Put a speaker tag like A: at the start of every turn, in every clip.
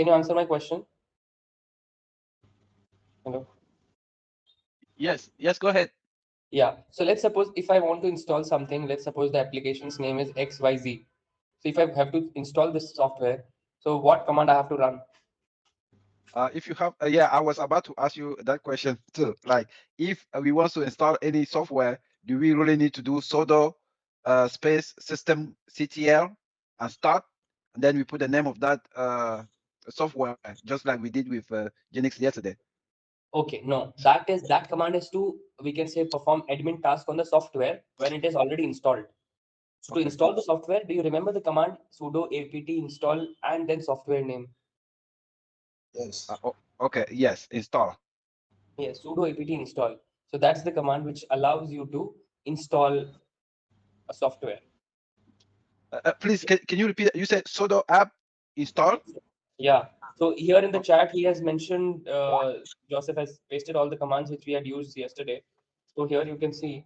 A: can you answer my question? Hello.
B: Yes, go ahead.
A: Yeah. So let's suppose if I want to install something, let's suppose the application's name is XYZ. So if I have to install this software, so what command I have to run?
B: If you have, yeah, I was about to ask you that question too. Like, if we want to install any software, do we really need to do sudo space systemctl and start, and then we put the name of that software, just like we did with Unix yesterday?
A: Okay, no, that command is to, we can say, perform admin task on the software when it is already installed. So to
B: Okay.
A: install the software, do you remember the command sudo apt install and then software name?
C: Yes.
B: Okay. Yes. Install.
A: Yes, sudo apt install. So that's the command which allows you to install a software.
B: Please, can you repeat that? You said sudo app install.
A: Yeah. So here in the
B: Oh,
A: chat, he has mentioned, Joseph has pasted all the commands which we had used yesterday. So here you can see,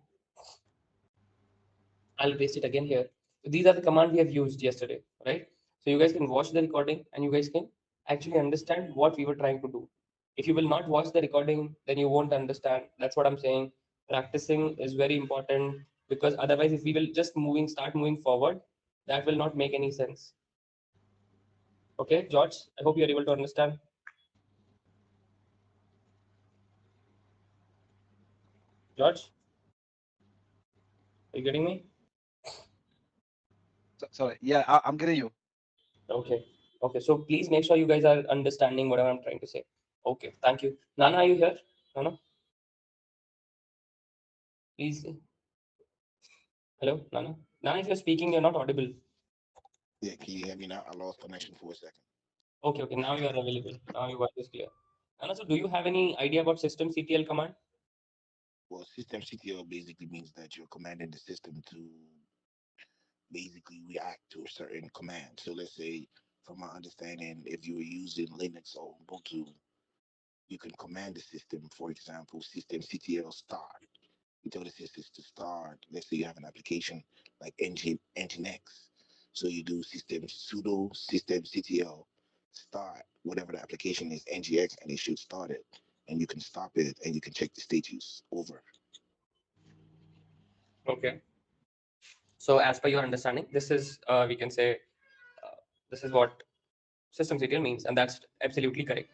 A: I'll paste it again here. So these are the commands we have used yesterday, right? So you guys can watch the recording and you guys can actually understand what we were trying to do. If you will not watch the recording, then you won't understand. That's what I'm saying. Practicing is very important, because otherwise, if we will just start moving forward, that will not make any sense. Okay, George, I hope you're able to understand. George, are you getting me?
B: sorry. Yeah, I'm getting you.
A: Okay. Okay. So please make sure you guys are understanding whatever I'm trying to say. Okay. Thank you. Nana, are you here? Nana, please. Hello, Nana. Nana, if you're speaking, you're not audible.
C: Yeah, can you hear me now? I lost connection for a second.
A: Okay. Okay. Now you are available. Now your voice is clear. Nana, so do you have any idea about systemctl command?
C: Well, system CTO basically means that you're commanding the system to basically react to a certain command. So let's say, from my understanding, if you were using Linux or Ubuntu, you can command the system, for example, systemctl start. You tell the system to start. Let's say you have an application like Nginx. So you do system sudo systemctl start whatever the application is, ngx, and it should start it. And you can stop it and you can check the status over.
A: Okay. So as per your understanding, this is, we can say, uh, this is what systemctl means, and that's absolutely correct.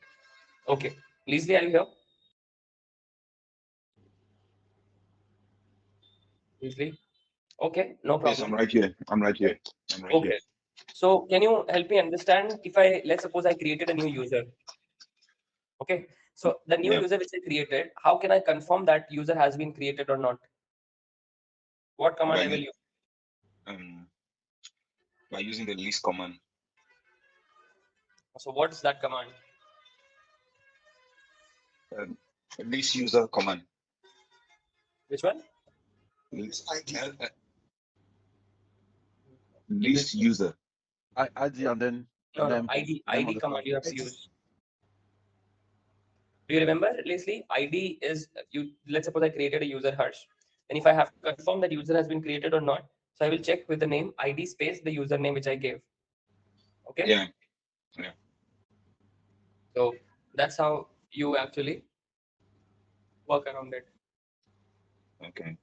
A: Okay. Leslie, are you here? Leslie? Okay. No
D: Yes, I'm
A: problem.
D: right here. I'm right here. I'm right here.
A: Okay. So can you help me understand, if I, let's suppose I created a new user. Okay. So the new
D: Yeah.
A: user which I created, how can I confirm that user has been created or not? What command
D: By
A: I will
D: u-
A: use?
D: um by using the list command.
A: So what's that command?
D: Um, list user command.
A: Which one?
D: List,
C: ID.
D: list user.
B: ID and then
A: No, no.
B: the name of
A: ID
B: the
A: command
B: file.
A: you have to
C: ID.
A: use. Do you remember, Leslie? ID is you. Let's suppose I created a user Harsh. And if I have to confirm that user has been created or not, so I will check with the name ID space the username which I gave. Okay.
D: Yeah. Yeah.
A: So that's how you actually work around it.
D: Okay.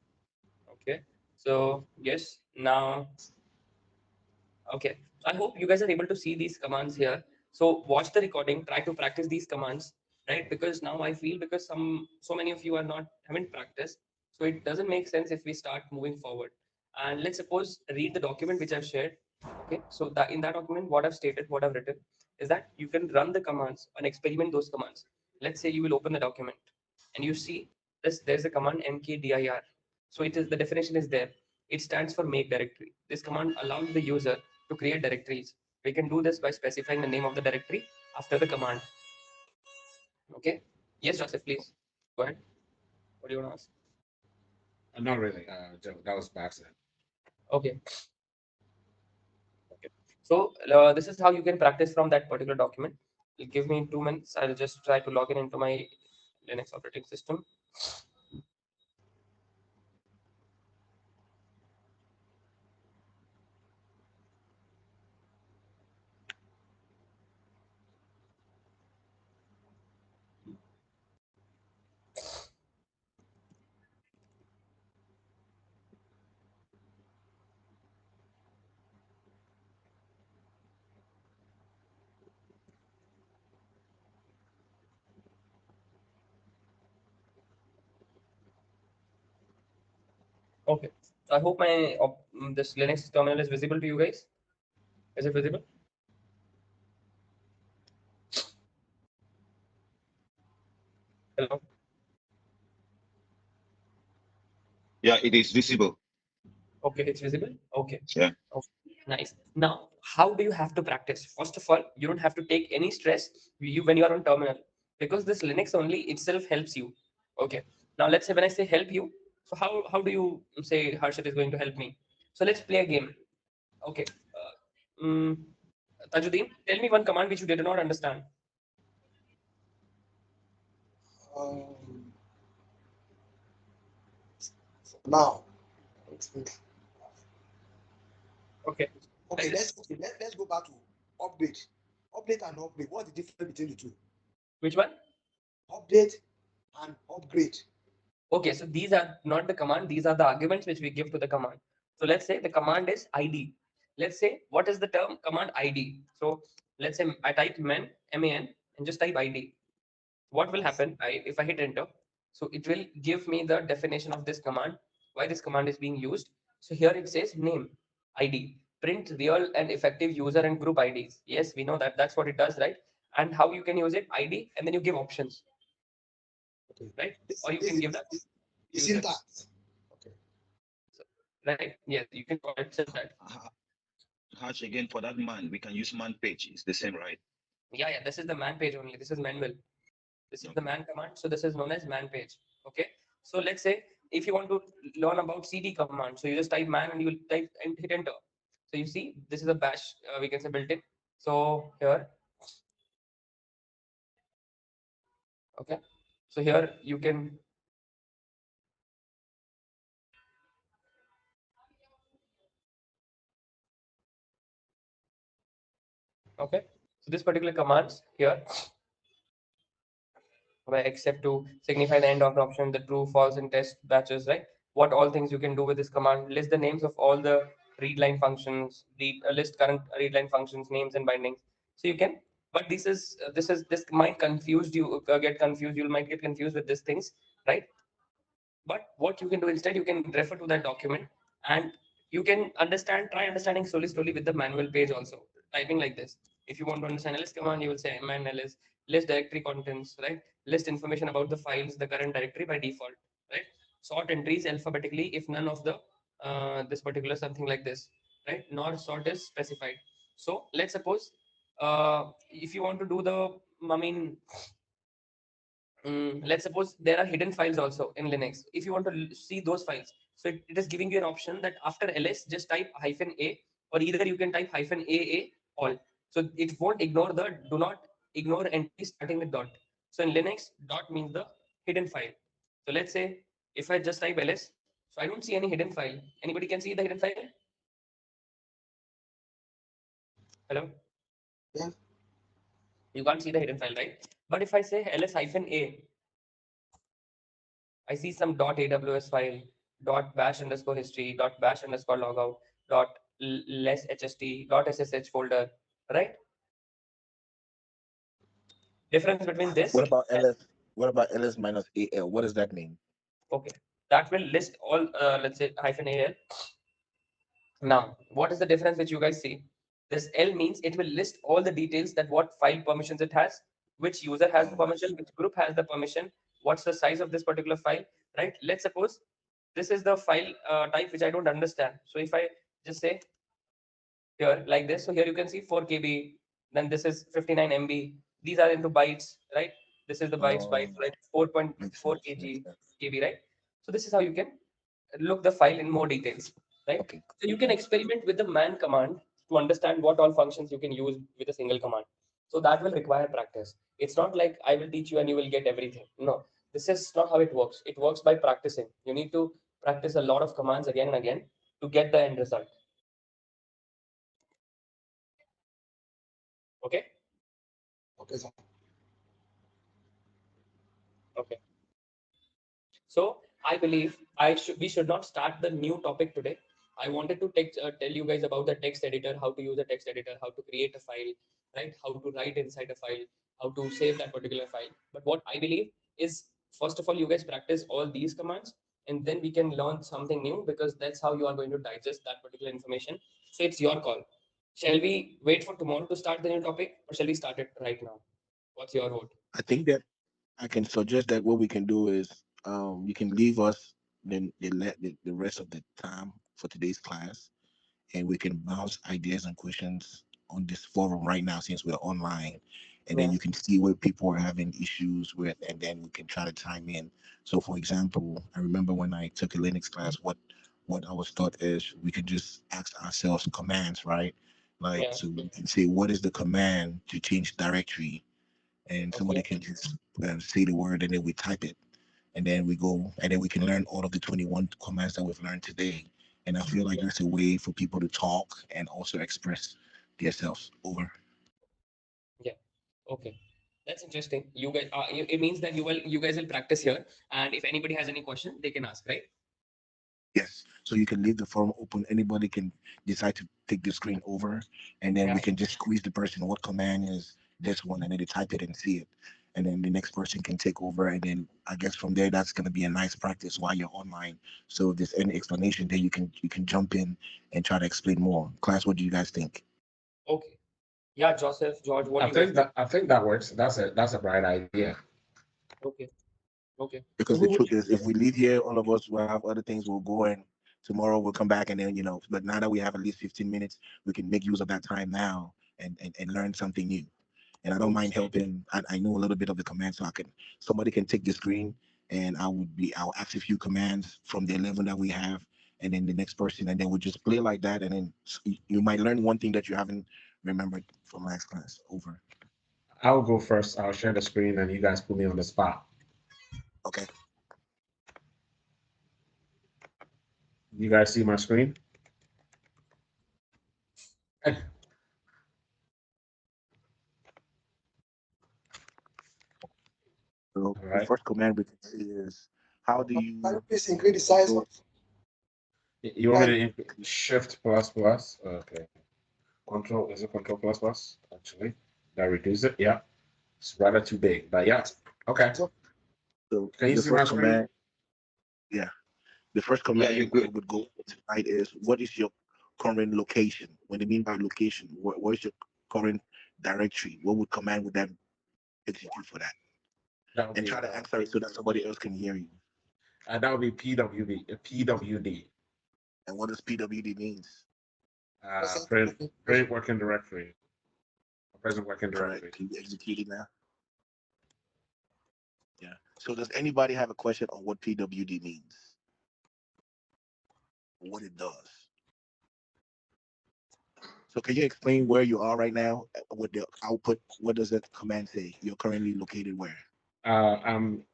A: Okay. So yes, now okay. So I hope you guys are able to see these commands here. So watch the recording, try to practice these commands, right? Because now I feel, because so many of you are not haven't practiced, so it doesn't make sense if we start moving forward. And let's suppose read the document which I've shared. Okay. So that in that document, what I've stated, what I've written is that you can run the commands and experiment those commands. Let's say you will open the document and you see this, there's a command mkdir. So it is, the definition is there. It stands for make directory. This command allows the user to create directories. We can do this by specifying the name of the directory after the command. Okay. Yes, Joseph, please go ahead. What do you want to ask?
E: Not really. That was by accident.
A: Okay. Okay. So this is how you can practice from that particular document. Give me 2 minutes. I'll just try to log in into my Linux operating system. Okay. So I hope this Linux terminal is visible to you guys. Is it visible? Hello.
D: Yeah, it is visible.
A: Okay, it's visible. Okay.
D: Yeah.
A: Okay. Nice. Now, how do you have to practice? First of all, you don't have to take any stress when you are on terminal, because this Linux only itself helps you. Okay. Now let's say when I say help you, so how do you say Harshit is going to help me? So let's play a game. Okay. Tajuddin, tell me one command which you did not understand.
F: Um, now,
A: Okay.
F: okay, let's go back to update. Update and upgrade. What's the difference between the two?
A: Which one?
F: Update and upgrade.
A: Okay, so these are not the command, these are the arguments which we give to the command. So let's say the command is ID. Let's say what is the term command ID? So let's say I type man, and just type ID. What will happen if I hit enter? So it will give me the definition of this command, why this command is being used. So here it says name, ID, print real and effective user and group IDs. Yes, we know that that's what it does, right? And how you can use it, ID, and then you give options,
F: Okay.
A: right?
F: This
A: Or you
F: this
A: can give that
F: the
A: user.
F: syntax. Okay.
A: So, right? Yes, you can call it syntax.
D: Ha- Hatch again for that man. We can use man page. It's the same, right?
A: Yeah, yeah. This is the man page only. This is manual. This is the
D: Okay.
A: man command. So this is known as man page. Okay. So let's say if you want to learn about cd command, so you just type man and you will type and hit enter. So you see, this is a bash. We can say built in. So here, okay. So here you can, okay. So this particular commands here, where except to signify the end of the option, the true, false, and test batches, right? What all things you can do with this command? List the names of all the readline functions, list current readline functions, names, and bindings. So you can, but this might confuse you, get confused. You might get confused with these things, right? But what you can do instead, you can refer to that document and you can try understanding slowly with the manual page also. Typing like this. If you want to understand ls command, you will say man ls, list directory contents, right? List information about the files, the current directory by default, right? Sort entries alphabetically if none of the this particular something like this, right? Nor sort is specified. So let's suppose if you want to do the, I mean, let's suppose there are hidden files also in Linux. If you want to see those files, so it is giving you an option that after ls just type -a, or either you can type -aa all. So it won't ignore do not ignore entry starting with dot. So in Linux, dot means the hidden file. So let's say if I just type ls, so I don't see any hidden file. Anybody can see the hidden file? Hello?
F: Yeah.
A: You can't see the hidden file, right? But if I say ls-a, I see some .aws file, .bash underscore history, .bash underscore logout, less hst, .ssh folder, right? Difference between this,
C: What about ls? What about ls minus al? What does that mean?
A: okay, that will list all, let's say -al. Now, what is the difference which you guys see? This L means it will list all the details that what file permissions it has, which user has the
C: Oh,
A: permission, which group has the permission, what's the size of this particular file, right? Let's suppose this is the file type which I don't understand. So if I just say here like this, so here you can see 4 KB, then this is 59 MB. These are into bytes, right? This is the bytes,
C: oh,
A: right?
C: makes
A: 4.4
C: sense. Makes
A: kg,
C: sense.
A: KB, right? So this is how you can look the file in more details, right?
C: Okay.
A: So you can experiment with the man command to understand what all functions you can use with a single command. So that will require practice. It's not like I will teach you and you will get everything. No, this is not how it works. It works by practicing. You need to practice a lot of commands again and again to get the end result. Okay.
F: Okay, sir.
A: Okay. So I believe we should not start the new topic today. I wanted to tell you guys about the text editor, how to use a text editor, how to create a file, right? How to write inside a file, how to save that particular file. But what I believe is, first of all, you guys practice all these commands. and then we can learn something new, because that's how you are going to digest that particular information. So it's your call. Shall we wait for tomorrow to start the new topic, or shall we start it right now? What's your vote?
C: I think that I can suggest that what we can do is you can leave us the rest of the time for today's class, and we can bounce ideas and questions on this forum right now since we're online, and then
A: Yeah.
C: you can see where people are having issues with, and then we can try to chime in. So for example, I remember when I took a Linux class, what I was taught is we could just ask ourselves commands, right? Like,
A: Yeah.
C: so we can say what is the command to change directory, and somebody
A: Okay.
C: can just say the word and then we type it, and then we go, and then we can learn all of the 21 commands that we've learned today. And I feel like
A: Yeah.
C: that's a way for people to talk and also express themselves. Over.
A: Yeah. Okay. That's interesting. You guys, it means that you guys will practice here, and if anybody has any question, they can ask, right?
C: Yes. So you can leave the forum open. Anybody can decide to take the screen over, and then we
A: Yeah.
C: can just squeeze the person. What command is this one? And then they type it and see it. And then the next person can take over. And then I guess from there, that's going to be a nice practice while you're online. So if there's any explanation there, you can jump in and try to explain more. Class, what do you guys think?
A: Okay. Yeah, Joseph, George, what do you guys think?
E: I think that works. That's a bright idea.
A: Okay. Okay. So
C: Because the
A: who would
C: truth is, if we leave here, all of us will have other things we'll go, and tomorrow we'll come back, and then but now that we have at least 15 minutes, we can make use of that time now and learn something new. And I don't mind
A: okay.
C: helping. I know a little bit of the command, so I can somebody can take the screen, and I'll ask a few commands from the 11 that we have, and then the next person, and then we'll just play like that, and then you might learn one thing that you haven't remembered from last class. Over.
E: I'll go first. I'll share the screen and you guys put me on the spot.
C: Okay.
E: You guys see my screen? All
C: So the
E: right.
C: first command we can see is how do
F: Can you
C: you
F: please increase the size
C: go.
F: of
E: You want
F: slide?
E: me to shift plus plus? Okay. Control is it control plus plus? Actually, that reduce it. Yeah, it's rather too big, but yeah. Okay.
F: So
C: So
E: Can you
C: the
E: see my
C: first
E: screen?
C: command, yeah, the first
D: Yeah, you're
C: command we
D: good.
C: would go tonight is what is your current location? What do you mean by location? What is your current directory? What would command would that execute for that?
E: That would
C: And
E: be
C: try to answer it so that somebody else can hear you.
E: that would be PWD. PWD.
C: And what does PWD means?
F: present
E: Print
F: working
E: print working directory. Present working
C: Correct.
E: directory.
C: Can you execute it now? Yeah. So does anybody have a question on what PWD means? What it does? So can you explain where you are right now with the output? What does that command say? You're currently located where?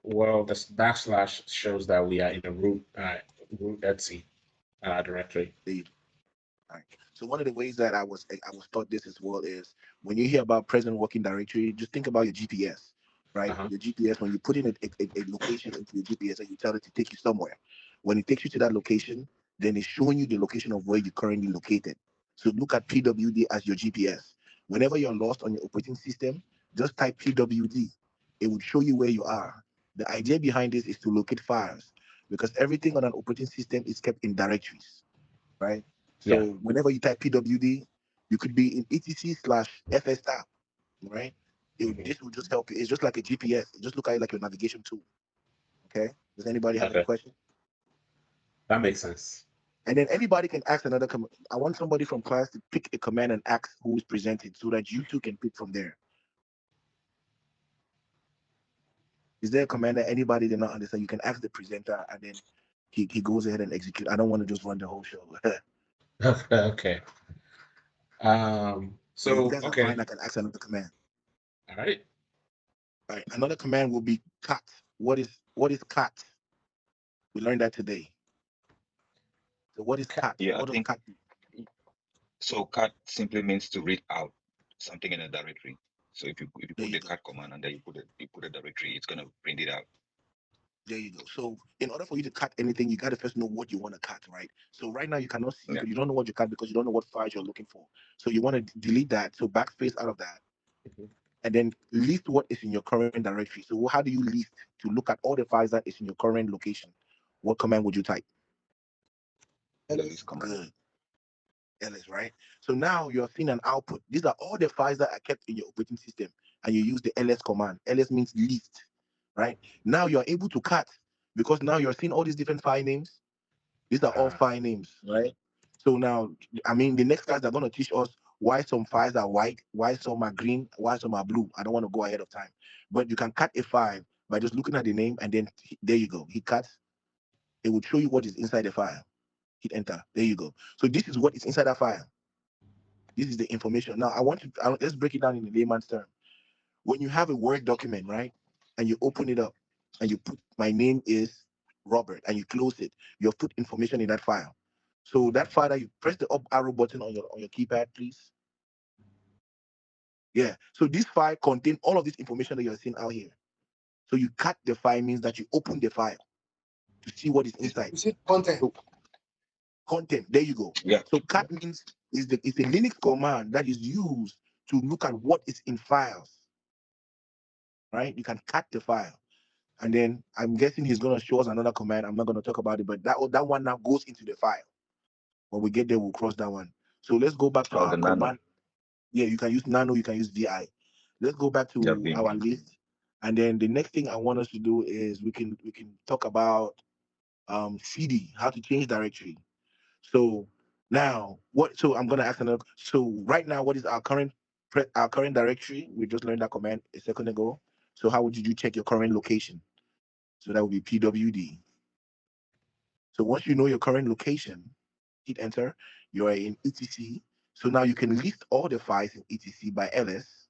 E: Well, this backslash shows that we are in a root Etsy directory.
C: The Right. So one of the ways that I was taught this as well is when you hear about present working directory, just think about your GPS, right?
E: Uh-huh.
C: Your GPS, when you put in a location into your GPS and you tell it to take you somewhere, when it takes you to that location, then it's showing you the location of where you're currently located. So look at PWD as your GPS. Whenever you're lost on your operating system, just type PWD. It would show you where you are. The idea behind this is to locate files because everything on an operating system is kept in directories, right?
E: Yeah.
C: So whenever you type PWD, you could be in etc/fs tab, right?
E: Mhm.
C: This will just help you. It's just like a GPS. It just look at it like your navigation tool. Okay. Does anybody have any
E: Okay.
C: questions?
E: That makes sense.
C: And then anybody can ask another command. I want somebody from class to pick a command and ask who is presented so that you two can pick from there. Is there a command that anybody did not understand? You can ask the presenter and then he goes ahead and execute. I don't want to just run the whole show.
E: Okay.
C: But if you
E: So
C: guys are
E: okay.
C: fine, I can ask another command.
E: All right.
C: Right. Another command will be cat. What is cat? We learned that today. So what is cat?
D: Yeah, I
C: What does
D: think
C: cat do?
D: so. Cat simply means to read out something in a directory. So if you
C: There
D: put
C: you
D: the
C: go.
D: cat command and then you put a directory, it's gonna print it out.
C: There you go. So in order for you to cut anything, you got to first know what you want to cut, right? So right now you cannot see
D: Yeah.
C: because you don't know what you cut because you don't know what files you're looking for. So you want to delete that. So backspace out of that,
E: Mhm.
C: and then list what is in your current directory. So how do you list to look at all the files that is in your current location? what command would you type?
D: Ls command.
C: Good. LS, right? So now you're seeing an output. These are all the files that are kept in your operating system, and you use the ls command. Ls means list, right? Now you're able to cut because now you're seeing all these different file names. These are all
E: Uh,
C: file names, right? So now, I mean, the next class they're going to teach us why some files are white, why some are green, why some are blue. I don't want to go ahead of time, but you can cut a file by just looking at the name, and then there you go. He cuts. It will show you what is inside the file. Hit enter. There you go. So this is what is inside that file. This is the information. Now let's break it down in a layman's term. When you have a Word document, right, and you open it up, and you put my name is Robert, and you close it, you've put information in that file. So that file that you press the up arrow button on your keypad, please. Yeah. So this file contains all of this information that you're seeing out here. So you cut the file means that you open the file to see what is inside.
F: You see content.
C: So content. There you go.
D: Yeah.
C: So
D: Yeah.
C: cat means it's a Linux command that is used to look at what is in files. Right? You can cut the file. And then I'm guessing he's gonna show us another command. I'm not gonna talk about it, but that one now goes into the file. When we get there, we'll cross that one. So let's go back to
D: Oh,
C: our
D: the nano.
C: command. Yeah, you can use nano, you can use vi. Let's go back
D: Yeah,
C: to
D: Vim.
C: our list. And then the next thing I want us to do is we can talk about cd, how to change directory. So now what so I'm gonna ask another so right now what is our current directory? We just learned that command a second ago. So how would you check your current location? So that would be pwd. So once you know your current location, hit enter, you are in etc. So now you can list all the files in etc by ls.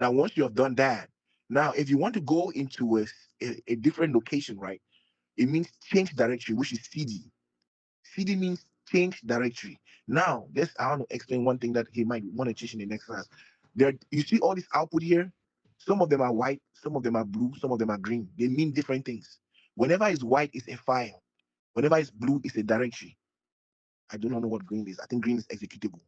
C: Now once you have done that, now if you want to go into a different location, right, it means change directory, which is cd. CD means change directory. Now, I want to explain one thing that he might want to teach in the next class. There, you see all this output here. Some of them are white, some of them are blue, some of them are green. They mean different things. Whenever it's white, it's a file. Whenever it's blue, it's a directory. I do not know what green is. I think green is executable,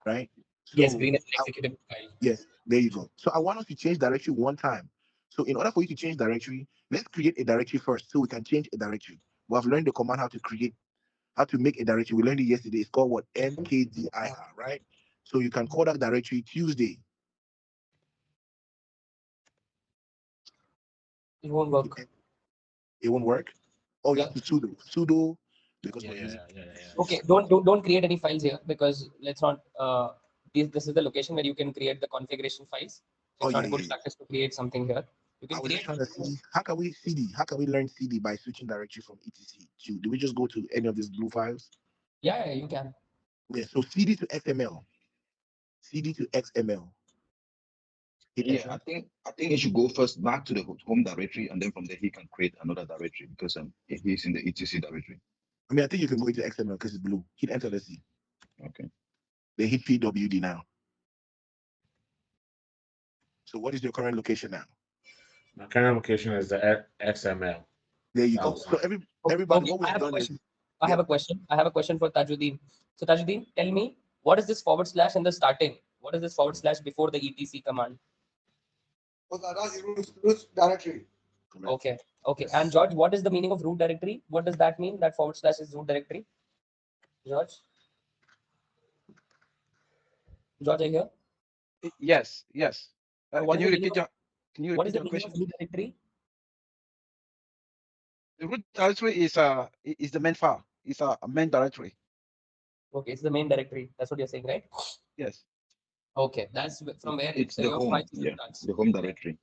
C: right?
A: Yes,
C: So,
A: green is an executable file.
C: yes, there you go. So I want us to change directory one time. So in order for you to change directory, let's create a directory first so we can change a directory. We have learned the command how to make a directory. We learned it yesterday. It's called what? mkdir, right? So you can call that directory Tuesday.
A: It won't work.
C: It won't work. Oh, you
A: Yeah.
C: have to sudo because
E: yeah,
C: we're using
E: yeah, yeah, yeah, yeah.
A: Okay. Don't create any files here because let's not. This is the location where you can create the configuration files. So
C: Oh
A: it's not
C: yeah,
A: a
C: yeah,
A: good
C: yeah.
A: practice to create something here. You
C: I
A: can
C: was just
A: create.
C: trying to see how can we CD? How can we learn CD by switching directory from etc to? Do we just go to any of these blue files?
A: Yeah, yeah, you can.
C: Yeah. So CD to XML. CD to XML. Hit
D: Yeah,
C: enter.
D: I think he should go first back to the home directory, and then from there he can create another directory because he's in the etc directory.
C: I mean, I think you can go into XML because it's blue. Hit enter. Let's see.
D: Okay.
C: They hit PWD now. So what is your current location now?
E: My current location is the XML.
C: There you
E: That
C: go.
E: was
C: So
E: fine.
C: everybody,
A: Okay,
C: what we
A: I
C: have
A: have a
C: done is,
A: question. I
C: yeah.
A: have a question. I have a question for Tajuddin. So Tajuddeen, tell me what is this forward slash in the starting? What is this forward slash before the etc command?
F: But that's the root directory.
C: Correct.
A: Okay. Okay. And
E: Yes.
A: George, what is the meaning of root directory? What does that mean? That forward slash is root directory? George? George, are you here?
B: Yes, yes.
A: So
B: Can you repeat your
A: what is the meaning of
B: question?
A: root directory?
B: The root directory is the main file. It's a main directory.
A: Okay, it's the main directory. That's what you're saying, right?
B: Yes.
A: Okay, that's from where
D: It's the
A: your
D: home.
A: file system
D: Yeah,
A: starts.
D: the home directory.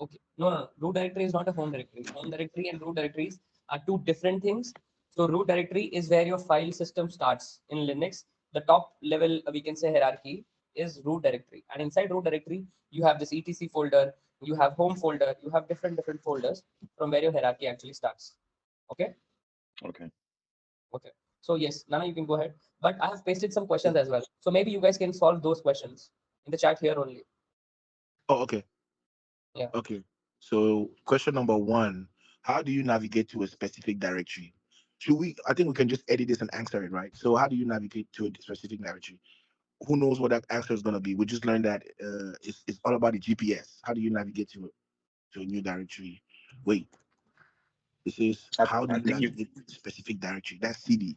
A: Okay. No, no, no. Root directory is not a home directory. Home directory and root directories are two different things. So root directory is where your file system starts in Linux. The top level, we can say hierarchy is root directory. And inside root directory, you have this etc folder, you have home folder, you have different folders from where your hierarchy actually starts. Okay.
D: Okay.
A: Okay. So yes, Nana, you can go ahead. But I have pasted some questions as well. So maybe you guys can solve those questions in the chat here only.
C: Oh, okay.
A: Yeah.
C: Okay. So question number one, how do you navigate to a specific directory? I think we can just edit this and answer it, right? So how do you navigate to a specific directory? Who knows what that answer is going to be? We just learned that it's all about the GPS. How do you navigate to a new directory? Wait, It says, how do
D: I
C: you
D: think you,
C: navigate specific directory? That's CD.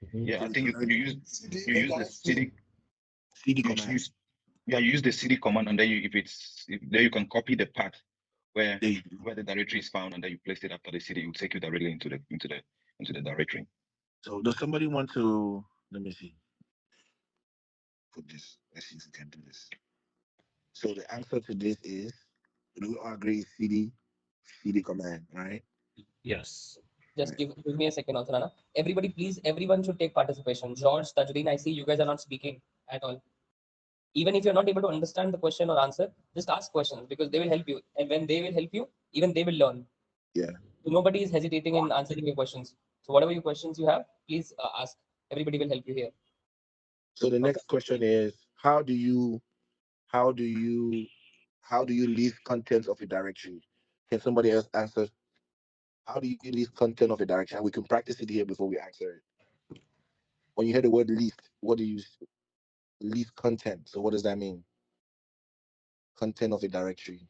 E: Mhm.
D: yeah,
C: So
D: I
C: we
D: think
C: can
D: you
C: learn
D: use
F: CD
D: you
F: and
D: use the
F: directory.
C: CD
D: you
C: command.
D: use yeah, you use the cd command, and then if there you can copy the path where
C: There you go.
D: where the directory is found, and then you place it after the cd. It will take you directly into the directory.
C: So does somebody want to, let me see, put this. Let's see if we can do this. So the answer to this is, do we all agree CD command, right?
E: Yes.
A: Just
C: Right.
A: give me a second also, Nana. Everybody, please, everyone should take participation. George, Tajudeen, I see you guys are not speaking at all. Even if you're not able to understand the question or answer, just ask questions because they will help you. And when they will help you, even they will learn.
C: Yeah.
A: So nobody is hesitating in answering your questions. So whatever your questions you have, please ask. Everybody will help you here.
C: So the
A: Okay.
C: next question is, how do you how do you list contents of a directory? Can somebody else answer? How do you list content of a directory? And we can practice it here before we answer it. When you hear the word list, what do you list content? So what does that mean? Content of a directory.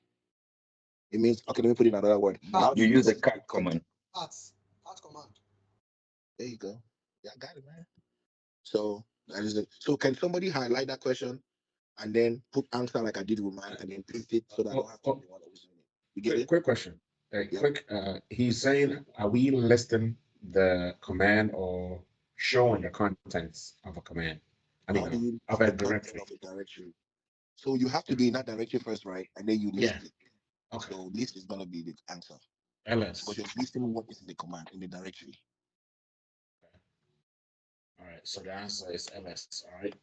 C: It means, okay, let me put it in another word. How do
D: You
C: you
D: use the
C: list
D: cat
C: content?
D: command.
F: Arts. Art command.
C: There you go. Yeah, I got it, man. So that is it. So can somebody highlight that question and then put answer like I did with mine and then paste it so that I don't
E: Oh,
C: have to be
E: oh,
C: the one always doing it. You get it?
E: quick question.
C: Yeah.
E: Quick. He's saying, are we listing the command or showing the contents of a command? I mean,
C: How do you
E: of
C: list
E: a
C: the content
E: directory.
C: of a directory? So you have to be in that directory first, right? And then you
E: Yeah.
C: list it.
E: Okay.
C: So list is gonna be the answer because
E: LS.
C: you're listing what is in the command in the directory.
E: All right. So the answer is LS. All right.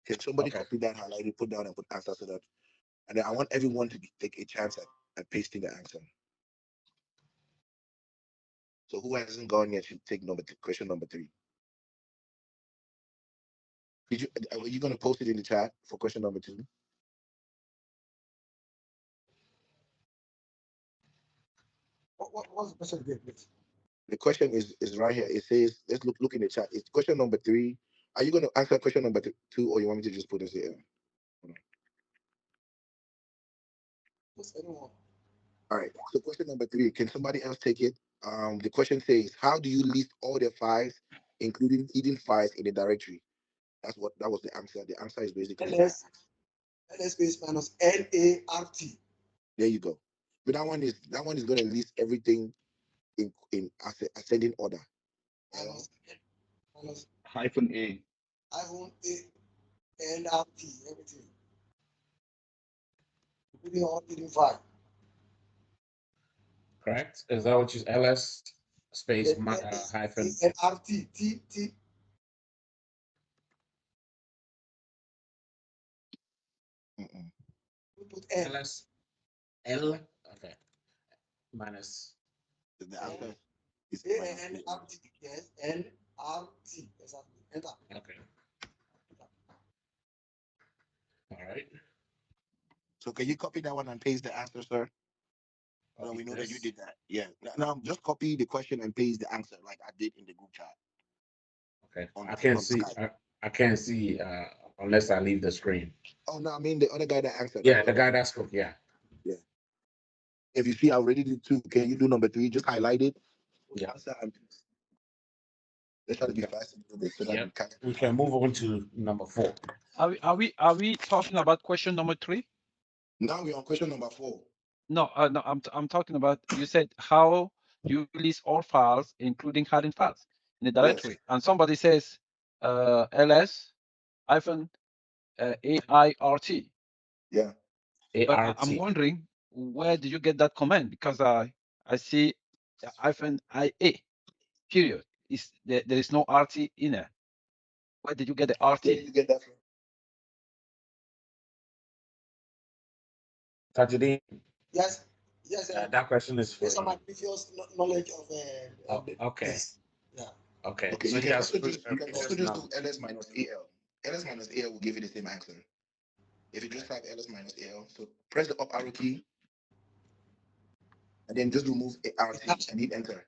C: Can somebody
E: Okay.
C: copy that, highlight it, put down and put answer so that, and then I want everyone to take a chance at pasting the answer. So who hasn't gone yet should take question number 3. Did you are you gonna post it in the chat for question number 2?
F: What's the question again, please?
C: The question is right here. It says, let's look in the chat. It's question number 3. Are you gonna answer question number 2, or you want me to just put this here?
F: Just anyone.
C: All right. So question number 3. Can somebody else take it? The question says, how do you list all the files, including hidden files in the directory? That was the answer. The answer is basically
F: LS space minus LART.
C: there you go. But that one is gonna list everything in ascending order.
F: Minus minus
D: -a.
F: iPhone LRT. Everything. Including all hidden file.
E: Correct. Is that what you LS space hyphen
F: LRT. T.
C: Mm-mm.
F: We put N.
E: LS L? Okay. Minus.
C: The
F: N.
C: answer is minus AL.
F: ANRT. Yes. NRT. Exactly. Enter.
E: Okay. All right.
C: So can you copy that one and paste the answer, sir? So that
E: Copy
C: we know that you
E: this.
C: did that. Yeah. Now just copy the question and paste the answer like I did in the group chat
E: Okay.
C: on
E: I can't
C: on
E: see.
C: Skype.
E: I can't see unless I leave the screen.
C: Oh no, I mean the other guy that answered.
E: Yeah, the guy that spoke. Yeah.
C: Yeah. If you see I already did 2, can you do number 3? Just highlight it, put
E: Yeah.
C: answer, and let's try to be
E: Okay.
C: fast a little bit so that we
E: Yep.
C: can.
E: We can move on to number 4.
B: Are we talking about question number 3?
C: Now we're on question number 4.
B: No, no, I'm talking about, you said how you list all files, including hidden files in the
C: Yes.
B: directory. And somebody says ls hyphen AIRT.
C: Yeah.
B: But I'm
E: ART.
B: wondering, where do you get that command? Because I see hyphen IA, period. There is no RT in there. Where did you get the
C: Where
B: RT?
C: did you get that from?
E: Tajudeen,
F: Yes. Yes.
E: that question is for
F: Based on my
E: you.
F: previous knowledge of
E: Oh, okay.
F: this. Yeah.
E: Okay.
C: Okay,
E: So
C: you
E: he
C: can
E: has
C: also just
E: previous
C: do
E: knowledge.
C: ls minus al. Ls minus al will give you the same answer. If you just
E: Okay.
C: type ls minus al, so press the up arrow key and then just remove art and hit enter.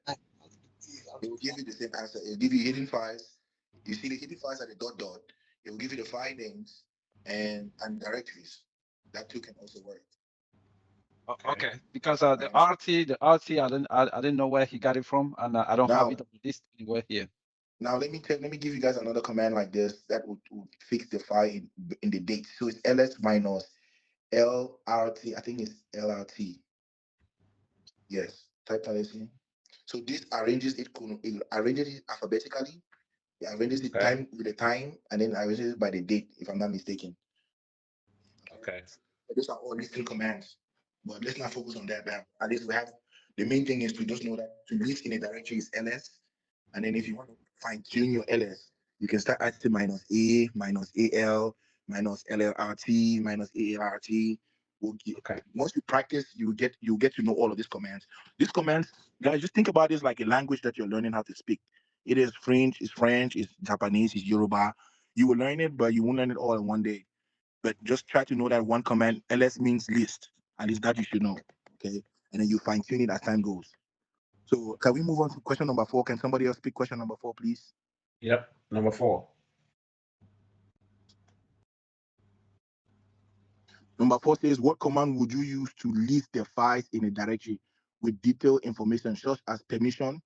C: It will give you the same answer. It will give you hidden files. You see the hidden files at the dot dot. It will give you the file names and directories. That too can also work.
B: Okay, because the
C: Right.
B: RT, I didn't know where he got it from, and I don't have
C: Now,
B: it on the list anywhere here.
C: now let me give you guys another command like this that would fix the file in the date. So it's ls minus LRT. I think it's LRT. Yes, type that in. So this arranges it arranges it alphabetically. It arranges it
E: Okay.
C: time with the time, and then arranges it by the date, if I'm not mistaken. Okay.
E: Okay.
C: But those are all listing commands. But let's not focus on that now. At least we have the main thing is to just know that to list in a directory is ls. And then if you want to fine tune your ls, you can start at minus a, minus al, minus llrt, minus alrt.
E: Okay.
C: Once you practice, you get to know all of these commands. These commands, guys, just think about this like a language that you're learning how to speak. It is French, it's Japanese, it's Yoruba. You will learn it, but you won't learn it all in one day. But just try to know that one command ls means list, and it's that you should know. Okay, and then you fine tune it as time goes. So can we move on to question number 4? Can somebody else pick question number 4, please?
E: Yep. Number 4.
C: Number 4 says, what command would you use to list the files in a directory with detailed information such as permission,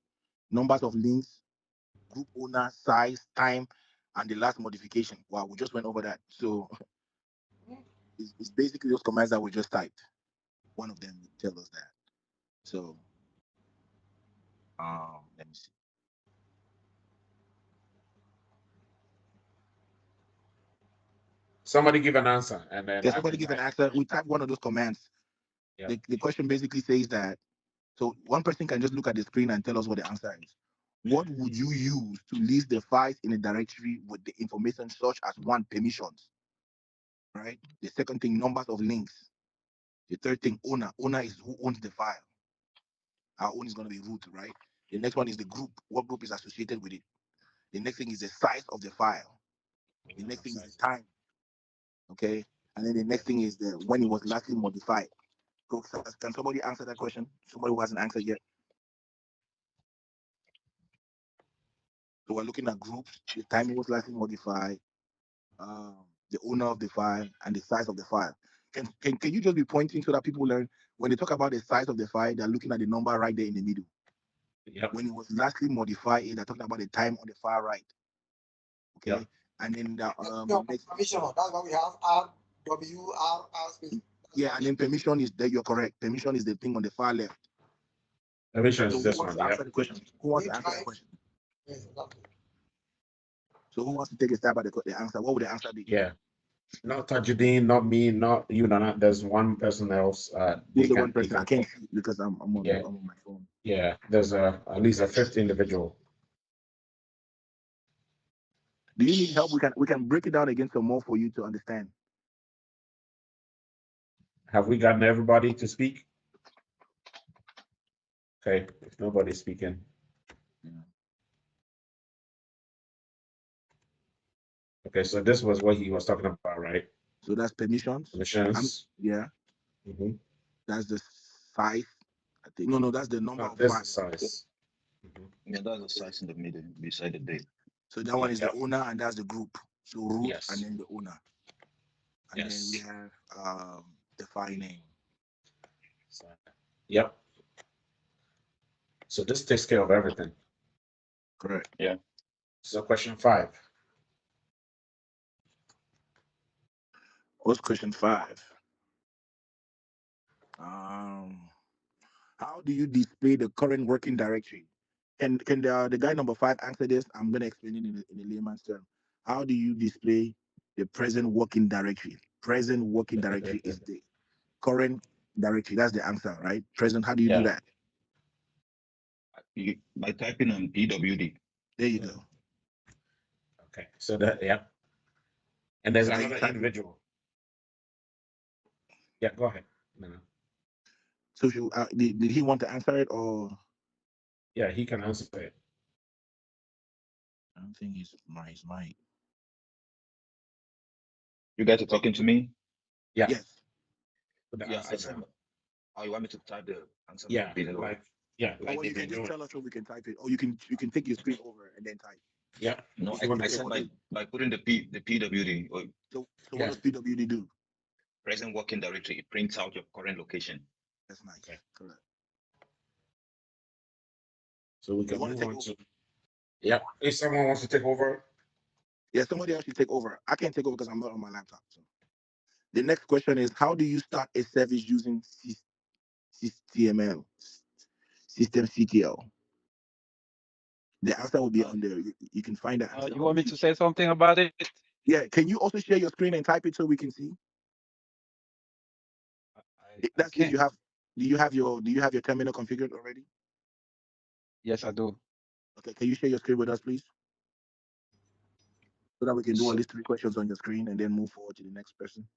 C: numbers of links, group owner, size, time, and the last modification? Wow, we just went over that. So it's basically those commands that we just typed. One of them will tell us that. So let me see.
E: Somebody give an answer, and then
C: Can
E: I
C: somebody
E: can
C: give an
E: type.
C: answer? We type one of those commands.
E: Yeah.
C: The question basically says that, so one person can just look at the screen and tell us what the answer is. What would you use to list the files in a directory with the information such as one, permissions, right? The second thing, numbers of links. The third thing, owner. Owner is who owns the file. Our own is going to be root, right? The next one is the group. What group is associated with it? The next thing is the size of the file. The next thing is the time, okay? And then the next thing is the when it was lastly modified. So can somebody answer that question? Somebody who hasn't answered yet. So we're looking at groups, the time it was lastly modified, the owner of the file, and the size of the file. Can you just be pointing so that people learn when they talk about the size of the file, they're looking at the number right there in the middle.
E: Yep.
C: When it was lastly modified, they're talking about the time on the far right. Okay.
E: Yep.
C: And then
F: Next, permission. That's why we have R W R R space.
C: yeah, and then permission is that you're correct. Permission is the thing on the far left.
E: Permission
C: So
E: is
C: who
E: this
C: wants
E: one.
C: to answer
E: Yep.
C: the question? Who wants to answer the question?
F: Yes, exactly.
C: So who wants to take a stab at the answer? What would the answer be?
E: Yeah. Not Tajudeen, not me, not you, Nana. There's one person else.
C: Who's
E: They
C: the one
E: can. He
C: person? I
E: can.
C: can't see because
E: Yeah.
C: I'm on my phone.
E: Yeah. There's at least a fifth individual.
C: Do you need help? We can break it down again some more for you to understand.
E: Have we gotten everybody to speak? Okay. If nobody's speaking.
C: Yeah.
E: Okay. So this was what he was talking about, right?
C: So that's permissions.
E: Permissions.
C: Yeah.
E: Mm-hmm.
C: That's the size. I think no, that's the number of
E: This
C: files.
E: is size. Mm-hmm.
D: Yeah, that's the size in the middle beside the date.
C: So that one is the
E: Yep.
C: owner and that's the group. So root and
E: Yes.
C: then the owner. And then we
E: Yes.
C: have the file name.
E: So, yep. So this takes care of everything.
C: Correct.
D: Yeah.
E: So question 5.
C: What's question 5? How do you display the current working directory? Can the guy number 5 answer this? I'm gonna explain it in a layman's term. How do you display the present working directory? Present working directory is the current directory. That's the answer, right? Present. How do you do
E: Yeah.
C: that?
D: By typing on PWD.
C: There you go.
E: Okay. So that, yeah. And there's
C: So now you
E: another
C: type it.
E: individual. Yeah, go ahead. No.
C: So did he want to answer it or?
E: Yeah, he can answer it.
C: I don't think he's mic.
D: You guys are talking to me?
E: Yeah.
C: Yes.
E: Put the
D: Yeah,
E: answer
D: I said,
E: down.
D: oh, you want me to type the answer
E: Yeah,
D: below?
E: like
C: Or you
E: they've been
C: can just
E: doing.
C: tell us so we can type it. Or you can take your screen over and then type.
E: Yeah.
D: No,
E: If you want
D: I
E: to
D: said
E: put
D: by putting the PWD or
C: So
E: Yeah.
C: what does PWD do?
D: present working directory, it prints out your current location.
C: That's nice.
E: Okay.
C: Correct.
E: So we
C: You
E: can
C: want to
E: move
C: take
E: on
C: over?
E: to. Yeah. If someone wants to take over,
C: Yeah, somebody else should take over. I can't take over because I'm not on my laptop. So the next question is, how do you start a service using CTML, system CTL? The answer will be
B: Uh,
C: on there. You can find the answer
B: you
C: on
B: want me
C: YouTube.
B: to say something about it?
C: Yeah, can you also share your screen and type it so we can see?
B: I
C: That's if
B: can.
C: you have. Do you have your terminal configured already?
B: Yes, I do.
C: Okay, can you share your screen with us, please, so that we can do all
B: So,
C: these three questions on your screen and then move forward to the next person?